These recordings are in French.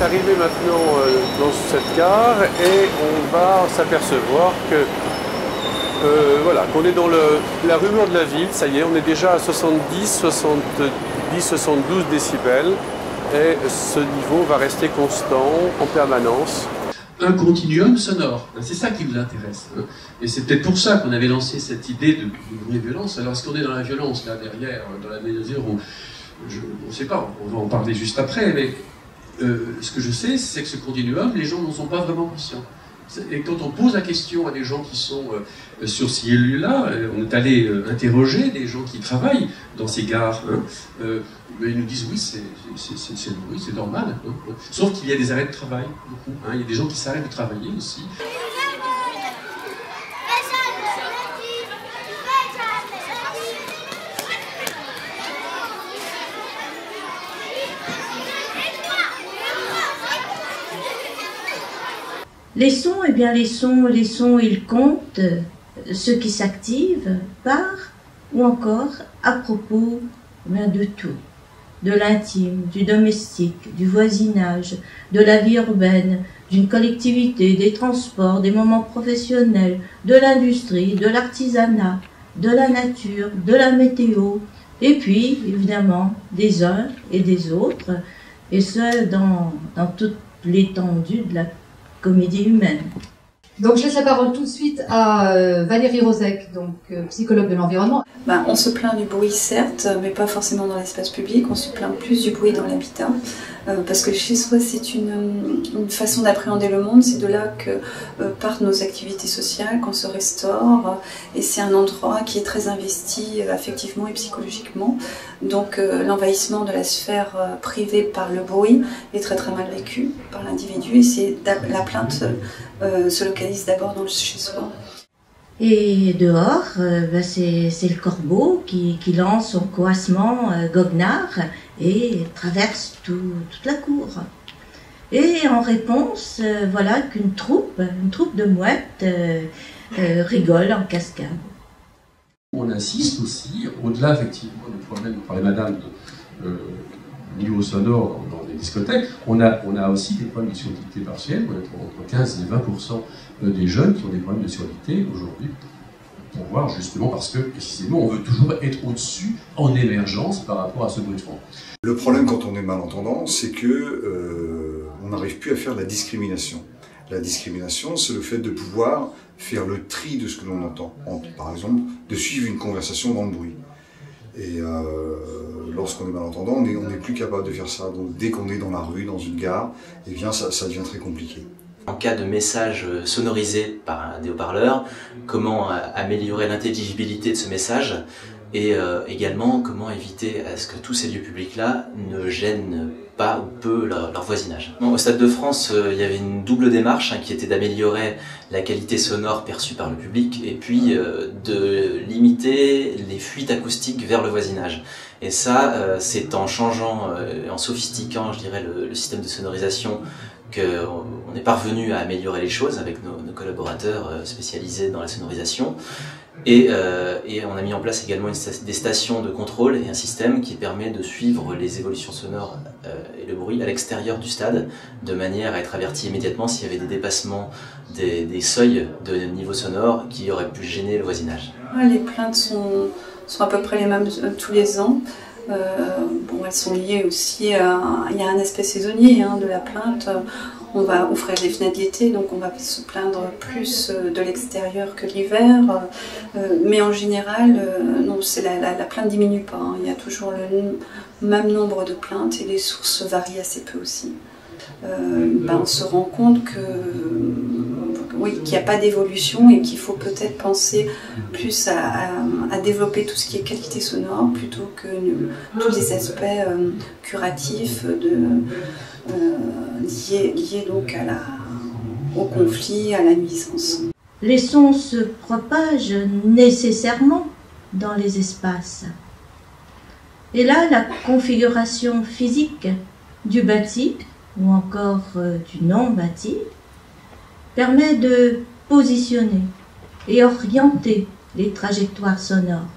arrivé maintenant dans cette gare et on va s'apercevoir que voilà, qu'on est dans la rumeur de la ville. Ça y est, on est déjà à 70, 70, 72 décibels et ce niveau va rester constant en permanence. Un continuum sonore, c'est ça qui nous intéresse. Et c'est peut-être pour ça qu'on avait lancé cette idée de bruit-violence. Alors est-ce qu'on est dans la violence là derrière, dans la mesure où, on ne sait pas, on va en parler juste après, mais ce que je sais, c'est que ce continuum, les gens n'en sont pas vraiment conscients. Et quand on pose la question à des gens qui sont sur ces lieux-là, on est allé interroger des gens qui travaillent dans ces gares, ils nous disent oui, c'est le bruit, c'est normal. Sauf qu'il y a des arrêts de travail, beaucoup. Il y a des gens qui s'arrêtent de travailler aussi. Les sons, eh bien les sons, ils comptent ce qui s'active par ou encore à propos de tout, de l'intime, du domestique, du voisinage, de la vie urbaine, d'une collectivité, des transports, des moments professionnels, de l'industrie, de l'artisanat, de la nature, de la météo, et puis évidemment des uns et des autres, et ce dans toute l'étendue de la comédie humaine. Donc je laisse la parole tout de suite à Valérie Rozek, donc psychologue de l'environnement. On se plaint du bruit certes, mais pas forcément dans l'espace public, on se plaint plus du bruit dans l'habitat, parce que chez soi c'est une façon d'appréhender le monde, c'est de là que partent nos activités sociales, qu'on se restaure, et c'est un endroit qui est très investi affectivement et psychologiquement. Donc l'envahissement de la sphère privée par le bruit est très très mal vécu par l'individu, et c'est la plainte se localise d'abord dans le chez-soi. Et dehors, c'est le corbeau qui lance son coassement goguenard et traverse toute la cour. Et en réponse, voilà qu'une troupe de mouettes rigole en cascade. On insiste aussi, au-delà effectivement du problème, vous parlez madame, niveau sonore dans des discothèques, on a aussi des problèmes de surdité partielle, entre 15 et 20% des jeunes qui ont des problèmes de surdité aujourd'hui, pour voir justement parce que précisément on veut toujours être au-dessus, en émergence par rapport à ce bruit de fond. Le problème quand on est malentendant, c'est que on n'arrive plus à faire la discrimination. La discrimination, c'est le fait de pouvoir faire le tri de ce que l'on entend. Par exemple, de suivre une conversation dans le bruit. Et lorsqu'on est malentendant, on n'est plus capable de faire ça. Donc dès qu'on est dans la rue, dans une gare, eh bien ça devient très compliqué. En cas de message sonorisé par des haut-parleurs, comment améliorer l'intelligibilité de ce message et également comment éviter à ce que tous ces lieux publics-là ne gênent pas ou peu leur voisinage. Au Stade de France, il y avait une double démarche qui était d'améliorer la qualité sonore perçue par le public et puis de limiter les fuites acoustiques vers le voisinage. Et ça, c'est en changeant, en sophistiquant, je dirais, le système de sonorisation qu'on est parvenu à améliorer les choses avec nos collaborateurs spécialisés dans la sonorisation. Et on a mis en place également des stations de contrôle et un système qui permet de suivre les évolutions sonores et le bruit à l'extérieur du stade, de manière à être averti immédiatement s'il y avait des dépassements des seuils de niveau sonore qui auraient pu gêner le voisinage. Les plaintes sont à peu près les mêmes tous les ans. Elles sont liées aussi il y a un aspect saisonnier de la plainte. On va ouvrir les fenêtres l'été, donc on va se plaindre plus de l'extérieur que l'hiver. Mais en général, non, la plainte ne diminue pas. Il y a toujours le même nombre de plaintes et les sources varient assez peu aussi. On se rend compte qu'il n'y a pas d'évolution et qu'il faut peut-être penser plus à développer tout ce qui est qualité sonore plutôt que tous les aspects curatifs liés donc au conflit, à la nuisance. Les sons se propagent nécessairement dans les espaces. Et là, la configuration physique du bâti ou encore du non-bâti permet de positionner et orienter les trajectoires sonores.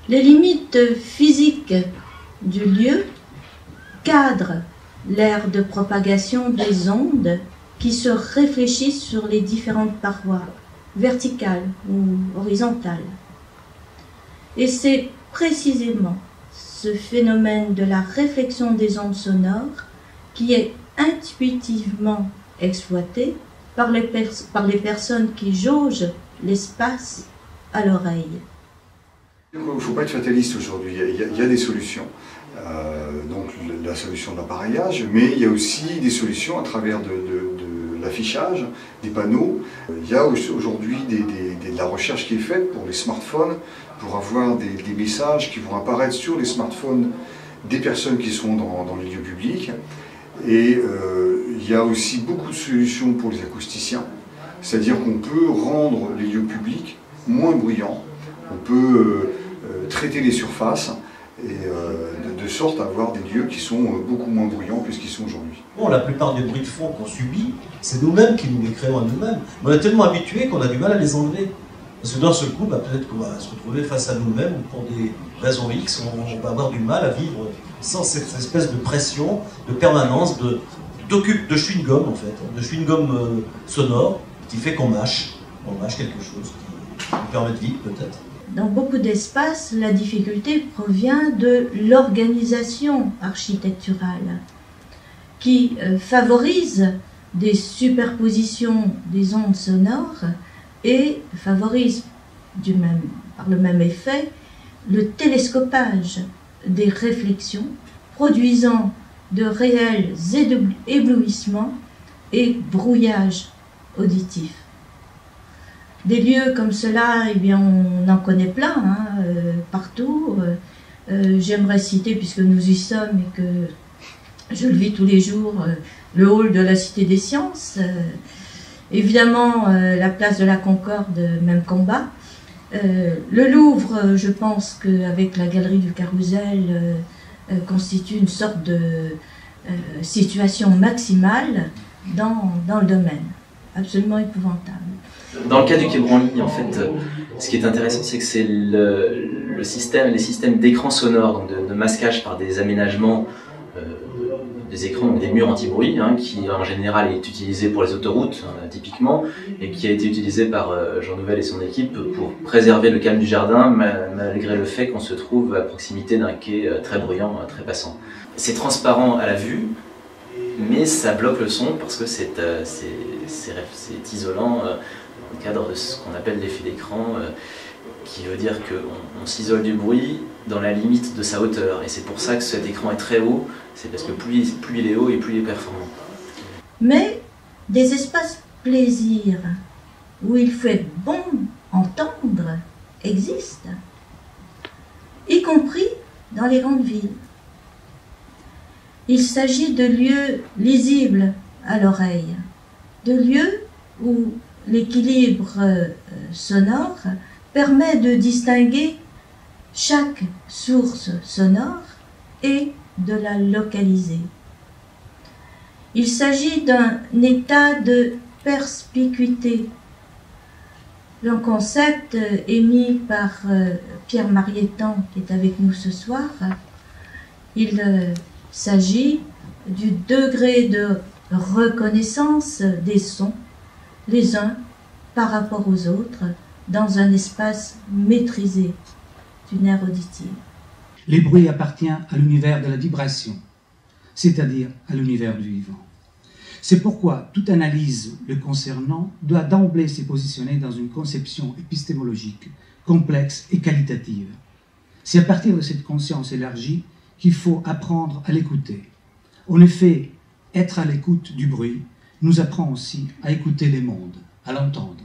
Les limites physiques du lieu cadrent l'aire de propagation des ondes qui se réfléchissent sur les différentes parois, verticales ou horizontales. Et c'est précisément ce phénomène de la réflexion des ondes sonores qui est intuitivement exploité par les personnes qui jaugent l'espace à l'oreille. Il ne faut pas être fataliste aujourd'hui, il y a des solutions. Donc la solution de l'appareillage, mais il y a aussi des solutions à travers de l'affichage, des panneaux. Il y a aujourd'hui de la recherche qui est faite pour les smartphones, pour avoir des messages qui vont apparaître sur les smartphones des personnes qui sont dans les lieux publics. Et il y a aussi beaucoup de solutions pour les acousticiens, c'est-à-dire qu'on peut rendre les lieux publics moins bruyants, on peut traiter les surfaces et de sorte à avoir des lieux qui sont beaucoup moins bruyants que ce qu'ils sont aujourd'hui. Bon, la plupart des bruits de fond qu'on subit, c'est nous-mêmes qui nous les créons à nous-mêmes. On est tellement habitués qu'on a du mal à les enlever. Parce que d'un seul coup, peut-être qu'on va se retrouver face à nous-mêmes pour des raisons X, on va avoir du mal à vivre sans cette espèce de pression, de permanence, de chewing-gum en fait, de chewing-gum sonore qui fait qu'on mâche quelque chose qui nous permet de vivre peut-être. Dans beaucoup d'espaces, la difficulté provient de l'organisation architecturale qui favorise des superpositions des ondes sonores et favorise par le même effet le télescopage des réflexions, produisant de réels éblouissements et brouillages auditifs. Des lieux comme cela, eh bien, on en connaît plein, partout. J'aimerais citer, puisque nous y sommes et que je le vis tous les jours, le hall de la Cité des Sciences. Évidemment, la place de la Concorde, même combat. Le Louvre, je pense qu'avec la galerie du Carrousel, constitue une sorte de situation maximale dans le domaine. Absolument épouvantable. Dans le cas du Quai Branly, en fait, ce qui est intéressant, c'est que c'est les systèmes d'écran sonore, donc de masquage par des aménagements des écrans, donc des murs anti-bruit, qui en général est utilisé pour les autoroutes, typiquement, et qui a été utilisé par Jean Nouvel et son équipe pour préserver le calme du jardin, malgré le fait qu'on se trouve à proximité d'un quai très bruyant, très passant. C'est transparent à la vue, mais ça bloque le son parce que c'est isolant dans le cadre de ce qu'on appelle l'effet d'écran, qui veut dire qu'on s'isole du bruit dans la limite de sa hauteur. Et c'est pour ça que cet écran est très haut, c'est parce que plus il est haut et plus il est performant. Mais des espaces plaisir où il fait bon entendre existent, y compris dans les grandes villes. Il s'agit de lieux lisibles à l'oreille, de lieux où l'équilibre sonore permet de distinguer chaque source sonore et de la localiser. Il s'agit d'un état de perspicuité, un concept émis par Pierre Marietan, qui est avec nous ce soir. Il s'agit du degré de reconnaissance des sons, les uns par rapport aux autres, dans un espace maîtrisé d'une aire auditive. Les bruits appartiennent à l'univers de la vibration, c'est-à-dire à l'univers du vivant. C'est pourquoi toute analyse le concernant doit d'emblée se positionner dans une conception épistémologique, complexe et qualitative. C'est à partir de cette conscience élargie qu'il faut apprendre à l'écouter. En effet, être à l'écoute du bruit nous apprend aussi à écouter les mondes, à l'entendre.